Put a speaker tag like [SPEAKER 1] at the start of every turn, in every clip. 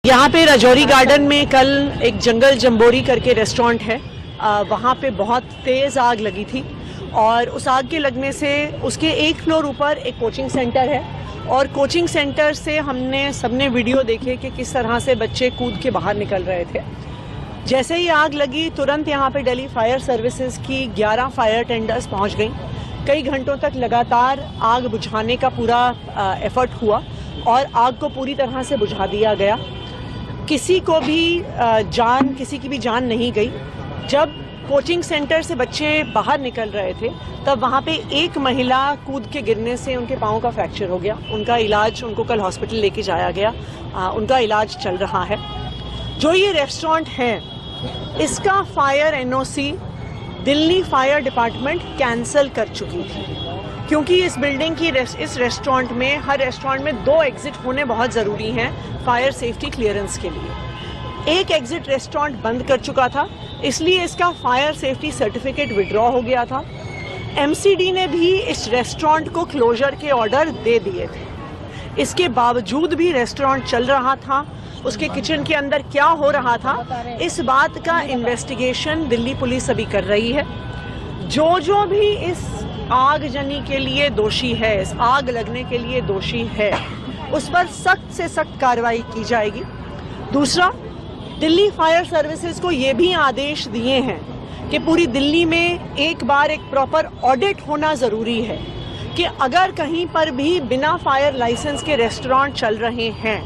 [SPEAKER 1] यहाँ पे राजौरी गार्डन में कल एक जंगल जंबोरी करके रेस्टोरेंट है, वहाँ पे बहुत तेज़ आग लगी थी और उस आग के लगने से उसके एक फ्लोर ऊपर एक कोचिंग सेंटर है और कोचिंग सेंटर से हमने सबने वीडियो देखे कि किस तरह से बच्चे कूद के बाहर निकल रहे थे। जैसे ही आग लगी तुरंत यहाँ पे दिल्ली फायर सर्विसेज की 11 फायर टेंडर्स पहुँच गई। कई घंटों तक लगातार आग बुझाने का पूरा एफर्ट हुआ और आग को पूरी तरह से बुझा दिया गया। किसी की भी जान नहीं गई। जब कोचिंग सेंटर से बच्चे बाहर निकल रहे थे तब वहाँ पे एक महिला कूद के गिरने से उनके पाँव का फ्रैक्चर हो गया। उनको कल हॉस्पिटल लेके जाया गया, उनका इलाज चल रहा है। जो ये रेस्टोरेंट है इसका fire NOC Delhi fire department cancel कर चुकी थी, क्योंकि इस बिल्डिंग की इस रेस्टोरेंट में हर रेस्टोरेंट में 2 एग्जिट होने बहुत ज़रूरी हैं फायर सेफ्टी क्लियरेंस के लिए। एक एग्जिट रेस्टोरेंट बंद कर चुका था, इसलिए इसका फायर सेफ्टी सर्टिफिकेट विड्रॉ हो गया था। एमसीडी ने भी इस रेस्टोरेंट को क्लोजर के ऑर्डर दे दिए थे। इसके बावजूद भी रेस्टोरेंट चल रहा था। उसके किचन के अंदर क्या हो रहा था इस बात का इन्वेस्टिगेशन दिल्ली पुलिस अभी कर रही है। जो भी इस आगजनी के लिए दोषी है, इस आग लगने के लिए दोषी है, उस पर सख्त से सख्त कार्रवाई की जाएगी। दूसरा, दिल्ली फायर सर्विसेज को ये भी आदेश दिए हैं कि पूरी दिल्ली में एक बार एक प्रॉपर ऑडिट होना ज़रूरी है कि अगर कहीं पर भी बिना फायर लाइसेंस के रेस्टोरेंट चल रहे हैं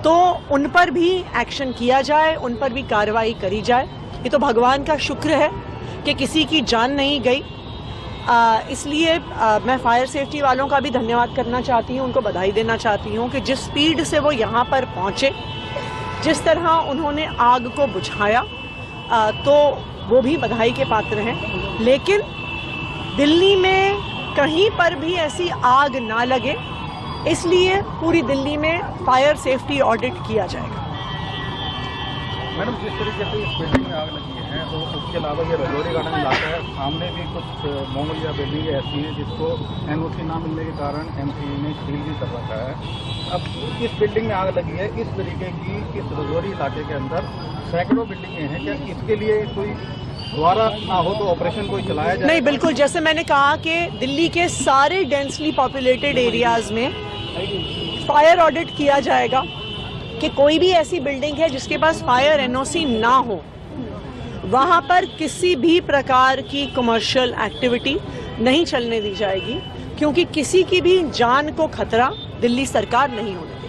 [SPEAKER 1] तो उन पर भी एक्शन किया जाए, उन पर भी कार्रवाई करी जाए। ये तो भगवान का शुक्र है कि किसी की जान नहीं गई। इसलिए मैं फायर सेफ्टी वालों का भी धन्यवाद करना चाहती हूँ, उनको बधाई देना चाहती हूँ कि जिस स्पीड से वो यहाँ पर पहुँचे, जिस तरह उन्होंने आग को बुझाया, तो वो भी बधाई के पात्र हैं। लेकिन दिल्ली में कहीं पर भी ऐसी आग ना लगे, इसलिए पूरी दिल्ली में फायर सेफ्टी ऑडिट किया जाएगा।
[SPEAKER 2] मैडम, जिस तरीके से इस बिल्डिंग में आग लगी है तो उसके अलावा ये राजौरी गार्डन इलाका है, सामने भी कुछ मॉल या बिल्डिंग ऐसी हैं जिसको एनओसी ना मिलने के कारण एमसीडी ने सील भी कर रखा है। अब इस बिल्डिंग में आग लगी है, इस तरीके की इस राजौरी इलाके के अंदर सैकड़ों बिल्डिंगें हैं, क्या इसके लिए कोई दोबारा ना हो तो ऑपरेशन कोई चलाया जाए?
[SPEAKER 1] नहीं, बिल्कुल, जैसे मैंने कहा कि दिल्ली के सारे डेंसली पॉपुलेटेड एरियाज में फायर ऑडिट किया जाएगा कि कोई भी ऐसी बिल्डिंग है जिसके पास फायर एनओसी ना हो, वहाँ पर किसी भी प्रकार की कमर्शियल एक्टिविटी नहीं चलने दी जाएगी, क्योंकि किसी की भी जान को खतरा दिल्ली सरकार नहीं होने